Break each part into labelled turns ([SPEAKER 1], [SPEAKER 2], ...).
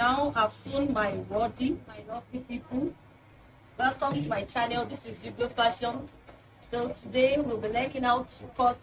[SPEAKER 1] now I've sewn my body, my lovely people. Welcome to my channel. This is Yugo Fashion. So today we'll be learning how to cut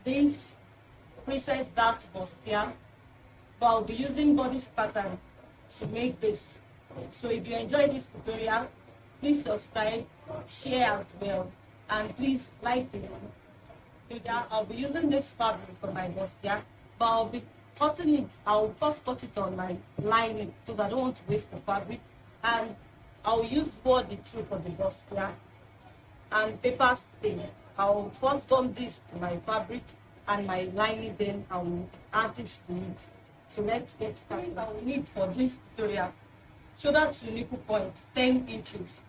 [SPEAKER 1] this princess dart bustier, but I'll be using bodice pattern to make this. So if you enjoy this tutorial, please subscribe, share as well, and please like the video. I'll be using this fabric for my bustier, but I'll be cutting it. I'll first cut it on my lining because I don't want to waste the fabric, and I'll use body too for the bustier and paper stain. I'll first gum this to my fabric and my lining, then I will add this to it. So let's get started. I will need for this tutorial shoulder to nipple point 10 inches,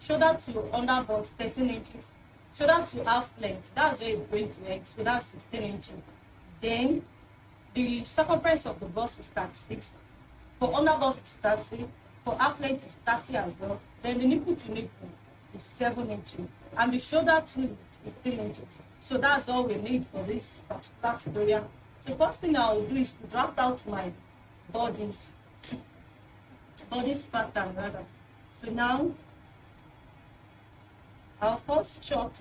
[SPEAKER 1] shoulder to underbust 13 inches, shoulder to half length, that's where it's going to end, so that's 16 inches. Then the circumference of the bust is 36, for underbust is 30, for half length is 30 as well. Then the nipple to nipple is 7 inches, and the shoulder to is 15 inches. So that's all we need for this particular tutorial. So first thing I will do is to draft out my bodice pattern rather. So now I'll first chop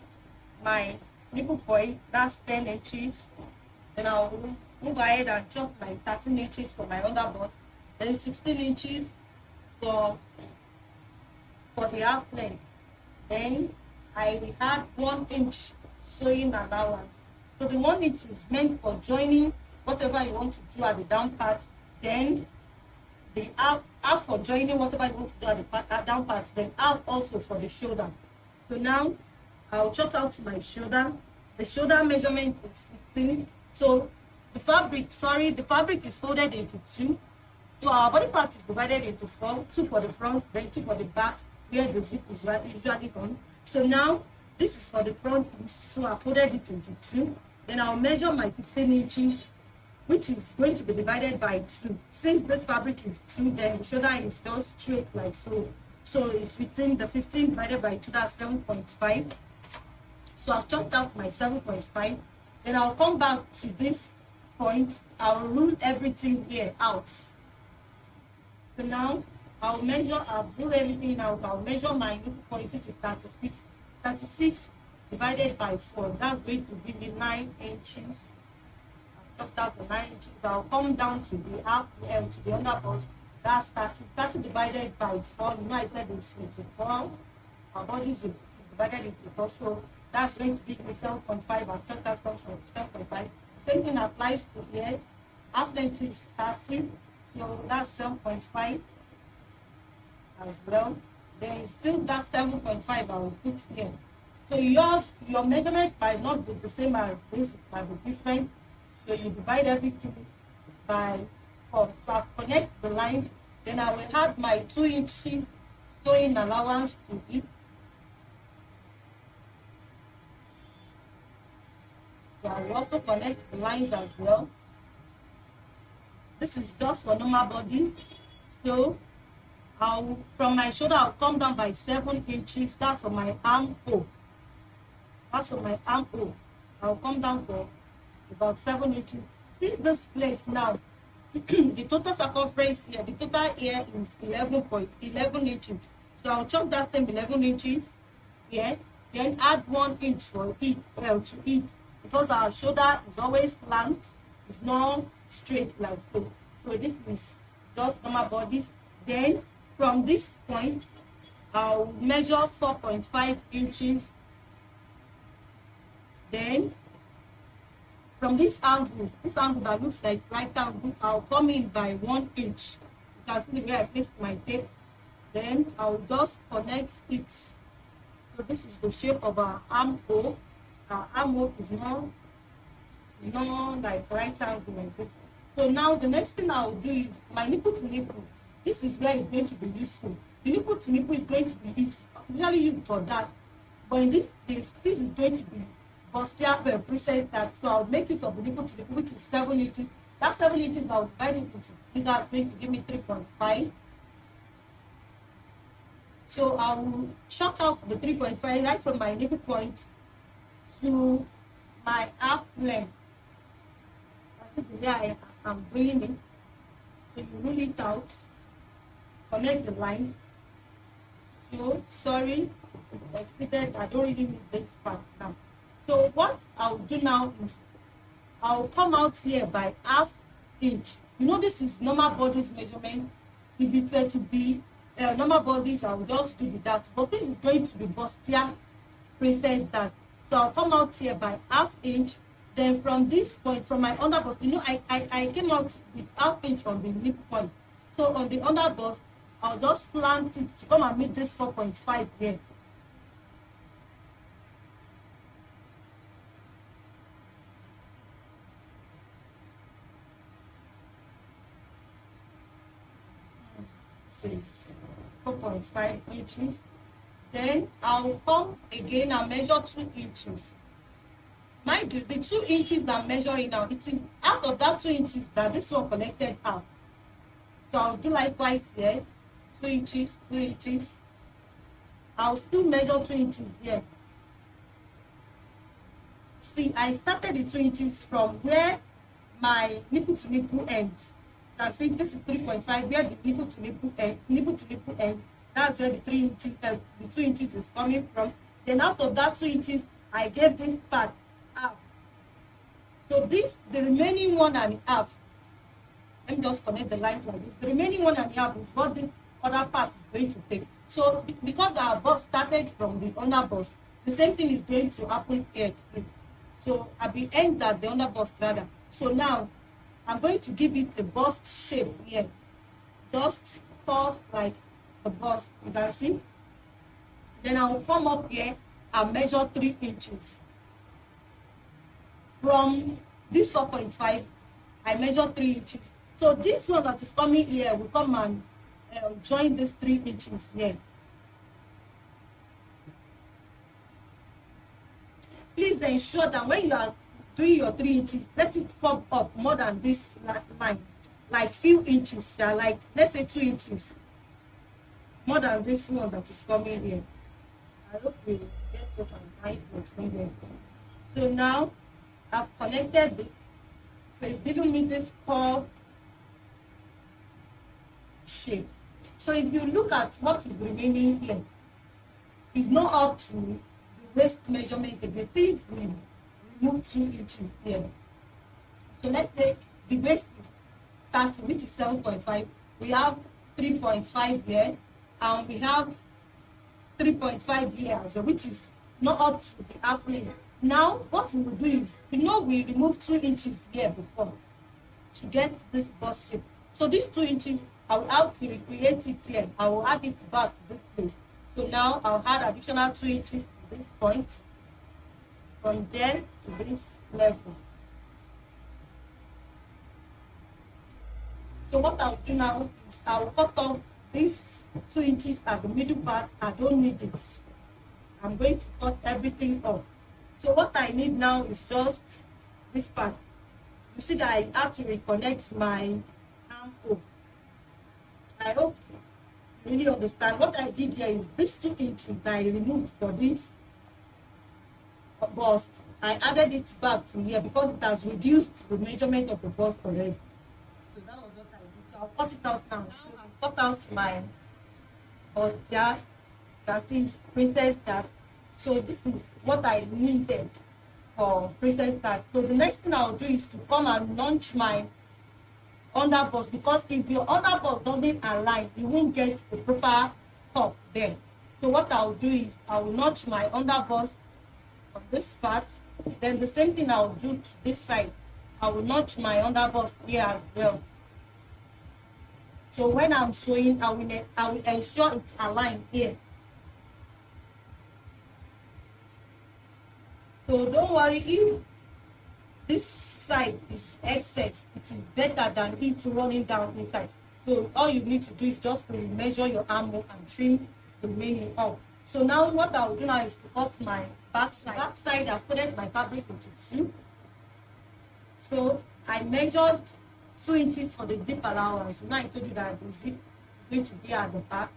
[SPEAKER 1] my nipple point, that's 10 inches. Then I'll move ahead and chop my 13 inches for my underbust. Then 16 inches for the half length. Then I add 1 inch sewing allowance. So the 1 inch is meant for joining whatever you want to do at the down part. Then the half for joining whatever you want to do at the down part. Then half also for the shoulder. So now I'll chop out my shoulder. The shoulder measurement is 15. So the fabric is folded into 2. So our body part is divided into 4, 2 for the front, then 2 for the back, where the zip is usually on. So now this is for the front piece, so I folded it into 2. Then I'll measure my 15 inches, which is going to be divided by 2. Since this fabric is 2, then the shoulder is just straight like so. So it's 15, the 15 divided by 2, that's 7.5. So I've chopped out my 7.5. Then I'll come back to this point. I'll rule everything here out. So now I'll rule everything out. I'll measure my nipple point, which is 36. 36 divided by 4, that's going to give me 9 inches. I've chopped out the 9 inches. I'll come down to the half to the underbust. That's 30. 30 divided by 4. You know I said it's into 4. Our body is divided into 4. So that's going to give me 7.5. I've chopped out 7.5. Same thing applies to here. Half length is 30. So that's 7.5 as well. Then still that 7.5 I will put here. So your measurement might not be the same as this, it might be different. So you divide everything by 4. So I connect the lines. Then I will add my 2 inches sewing allowance to it. So I will also connect the lines as well. This is just for normal bodies. So from my shoulder, I'll come down by 7 inches. That's for my armhole. That's for my armhole. I'll come down for about 7 inches. Since this place now, the total circumference here, the total here is 11 inches. So I'll chop that same 11 inches here, then add 1 inch for it, to it, because our shoulder is always slant, it's not straight like so. So this is just normal bodies. Then from this point, I'll measure 4.5 inches. Then from this angle that looks like right angle, I'll come in by 1 inch. You can see where I placed my tape. Then I'll just connect it. So this is the shape of our armhole. Our armhole is not like right angle like this. So now the next thing I'll do is my nipple to nipple. This is where it's going to be useful. The nipple to nipple is going to be usually used for that. But in this is going to be bustier princess dart. So I'll make use of the nipple to nipple, which is 7 inches. That 7 inches I'll divide it into 2. That's going to give me 3.5. So I will short out the 3.5 right from my nipple point to my half length. That's the way I am doing it. So you roll it out. connect the lines. So sorry, exceeded. I don't really need this part now. So what I'll do now is I'll come out here by ½ inch. You know, this is normal bodice measurement. If it were to be normal bodies, I'll just do the that. But since it's going to be Bustier princess that, so I'll come out here by ½ inch. Then from this point, from my under bust, you know, I came out with ½ inch on the nip point. So on the under bust, I'll just slant it to come and meet this 4.5 here. So it's 4.5 inches. Then I'll come again and measure 2 inches. Mind you, the 2 inches that I'm measuring now, it is out of that 2 inches that this one connected out. So I'll do likewise here, 2 inches, 2 inches. I'll still measure 2 inches here. See, I started the 2 inches from where my nipple to nipple ends. Now see, this is 3.5, where the nipple to nipple end, that's where the 3 inches, the 2 inches is coming from. Then out of that 2 inches, I gave this part half. So this, the remaining 1.5. Let me just connect the line like this. The remaining 1.5 is what this other part is going to take. So because our bust started from the under bust, the same thing is going to happen here too. So at the end at the under bust rather. So now I'm going to give it a bust shape here. Just curve like a bust, you can see. Then I will come up here and measure 3 inches. From this 4.5, I measure 3 inches. So this one that is coming here will come and join these 3 inches here. Please ensure that when you are doing your 3 inches, let it come up more than this line, like few inches, like let's say 2 inches, more than this one that is coming here. I hope you get what I'm trying to explain here. So now I've connected it. So it's giving me this curve shape. So if you look at what is remaining here, it's not up to the waist measurement. If you see, we remove 2 inches here. So let's say the waist is 30, which is 7.5. We have 3.5 here, and we have 3.5 here, so which is not up to the half length. Now, what we will do is, you know, we removed 2 inches here before to get this bust shape. So these 2 inches, I will have to recreate it here. I will add it back to this place. So now I'll add additional 2 inches to this point, from there to this level. So what I'll do now is I'll cut off these 2 inches at the middle part. I don't need it. I'm going to cut everything off. So what I need now is just this part. You see that I have to reconnect my armhole. I hope you really understand. What I did here is these 2 inches that I removed for this bust, I added it back to here because it has reduced the measurement of the bust already. So that was what I did. So I'll cut it out now. So I'll cut out my Bustier. You can see it's princess tag. So this is what I needed for princess tag. So the next thing I'll do is to come and launch my under bust, because if your under bust doesn't align, you won't get the proper top there. So what I'll do is I will notch my under bust on this part. Then the same thing I'll do to this side. I will notch my under bust here as well. So when I'm sewing, I will ensure it's aligned here. So don't worry if this side is excess, it is better than it running down inside. So all you need to do is just to measure your armhole and trim the remaining off. So now what I'll do now is to cut my back side. Back side, I folded my fabric into 2. So I measured 2 inches for the zip allowance. Now I told you that the zip is going to be at the back.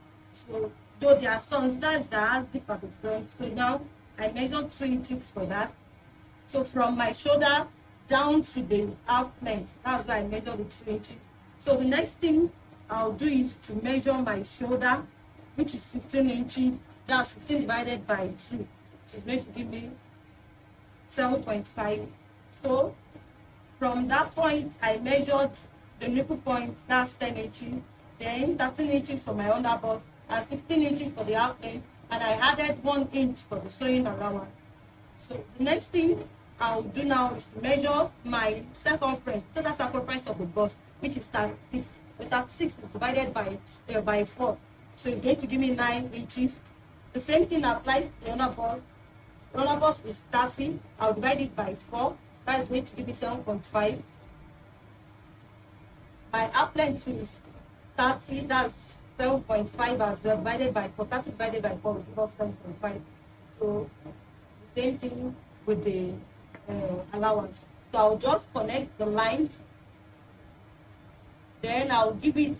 [SPEAKER 1] So though there are some styles that have zip at the front, so now I measured 2 inches for that. So from my shoulder down to the half length, that's why I measured the 2 inches. So the next thing I'll do is to measure my shoulder, which is 15 inches. That's 15 divided by 2, which is going to give me 7.5. So from that point, I measured the nipple point, that's 10 inches, then 13 inches for my under bust, and 16 inches for the half length, and I added 1 inch for the sewing allowance. So the next thing I'll do now is to measure my circumference, total circumference of the bust, which is 36. The 36 is divided by 4, so it's going to give me 9 inches. The same thing applies to the under bust. The under bust is 30. I'll divide it by 4. That is going to give me 7.5. My half length is 30. That's 7.5 as well. Divided by 4. 30 divided by 4 will give us 7.5. So the same thing with the allowance. So I'll just connect the lines. Then I'll give it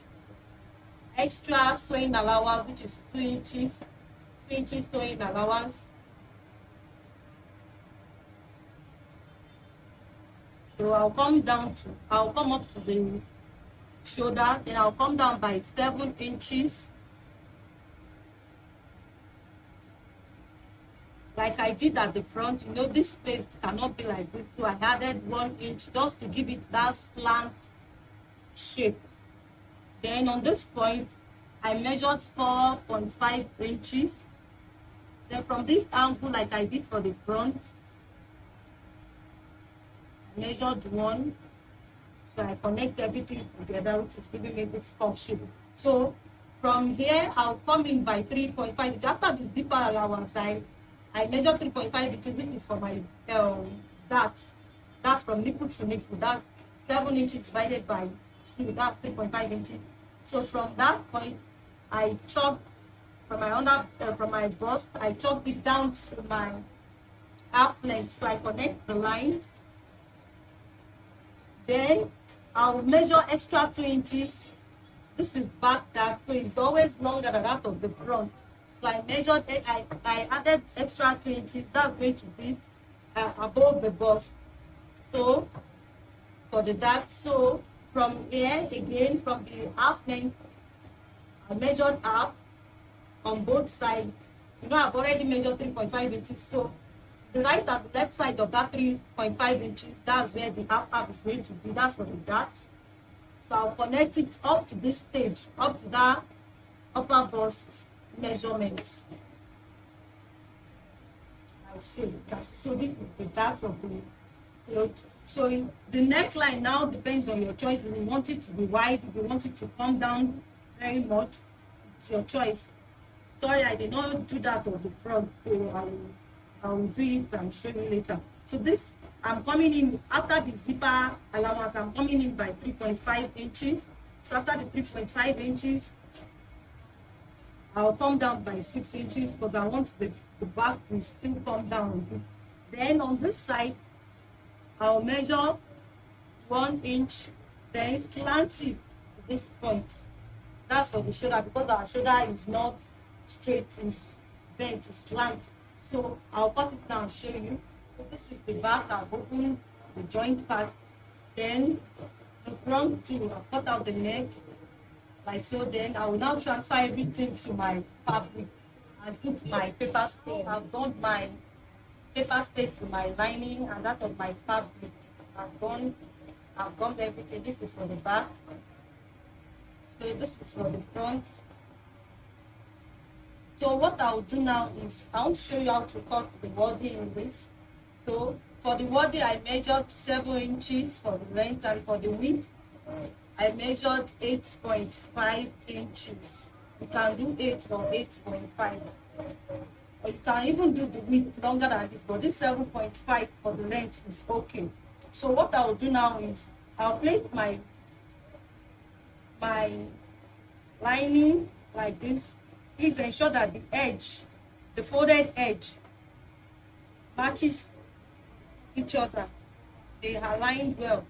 [SPEAKER 1] extra sewing allowance, which is 2 inches. 2 inches sewing allowance. So I'll come up to the shoulder, then I'll come down by 7 inches. Like I did at the front, you know, this space cannot be like this. So I added 1 inch just to give it that slant shape. Then on this point, I measured 4.5 inches. Then from this angle, like I did for the front, I measured 1. So I connect everything together, which is giving me this curve shape. So from here, I'll come in by 3.5. After the zipper allowance, I measured 3.5 inches, which is for my that's from nipple to nipple. That's 7 inches divided by 2. That's 3.5 inches. So from that point, I chopped from my bust. I chopped it down to my half length. So I connect the lines. Then I'll measure extra 2 inches. This is back that, so it's always longer than that of the front. So I measured it. I added extra 2 inches. That's going to be above the bust. So for the dart, so from here again, from the half length, I measured half on both sides. You know, I've already measured 3.5 inches. So the right and the left side of that 3.5 inches, that's where the half is going to be. That's for the dart. So I'll connect it up to this stage, up to that upper bust measurement. So this is the dart of the cloth. So the neckline now depends on your choice. If you want it to be wide, if you want it to come down very much, it's your choice. Sorry, I did not do that on the front, so I will do it and show you later. So this, I'm coming in after the zipper allowance. I'm coming in by 3.5 inches. So after the 3.5 inches, I'll come down by 6 inches because I want the back to still come down a bit. Then on this side, I'll measure 1 inch, then slant it to this point. That's for the shoulder, because our shoulder is not straight, it's bent, it's slant. So I'll cut it down and show you. So this is the back. I've opened the joint part. Then the front too, I've cut out the neck, like so. Then I will now transfer everything to my fabric and put my paper stay. I've done my paper stay to my lining and that of my fabric. I've gummed everything. This is for the back. So this is for the front. So what I'll do now is I'll show you how to cut the body in this. So for the body, I measured 7 inches for the length, and for the width, I measured 8.5 inches. You can do 8 or 8.5. Or you can even do the width longer than this, but this 7.5 for the length is okay. So what I'll do now is I'll place my lining like this. Please ensure that the edge, the folded edge, matches each other. They are aligned well.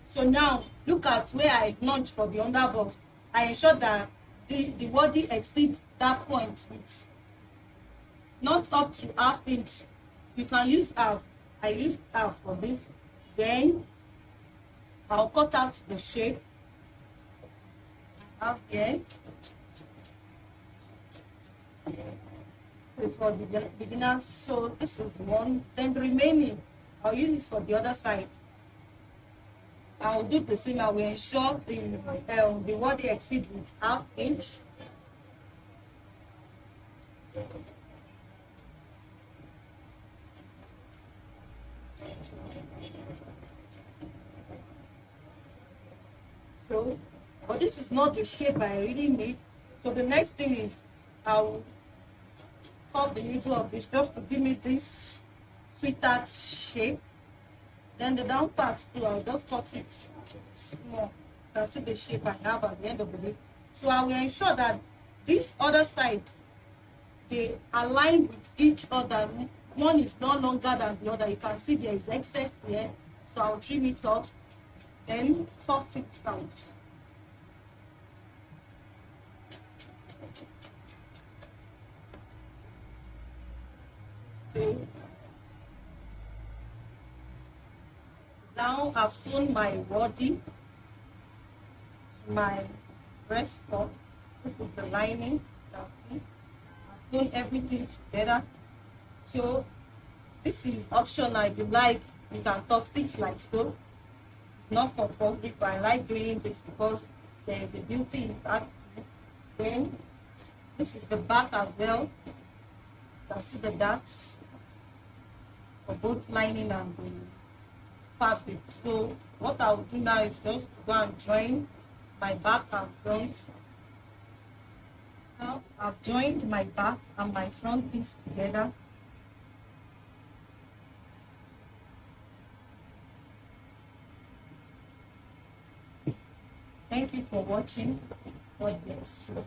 [SPEAKER 1] So now look at where I launched for the underbust. I ensure that the body exceeds that point with not up to ½ inch. You can use half. I used half for this. Then I'll cut out the shape. have here. This is for beginners. So this is one. Then the remaining, I'll use this for the other side. I'll do the same. I will ensure the body exceed with ½ inch. So, but this is not the shape I really need. So the next thing is I'll cut the middle of this just to give me this sweetheart shape. Then the down part too, I'll just cut it small. You can see the shape I have at the end of the day. So I will ensure that this other side, they align with each other. One is no longer than the other. You can see there is excess here. So I'll trim it off, then puff it out. Okay. Now I've sewn my body, my breast cut. This is the lining. I've sewn everything together. So this is optional. If you like, you can top stitch like so. It's not compulsory, but I like doing this because there is a beauty in that. Then this is the back as well. You can see the dots for both lining and the fabric. So what I'll do now is just go and join my back and front. Now I've joined my back and my front piece together. Thank you for watching. God bless you.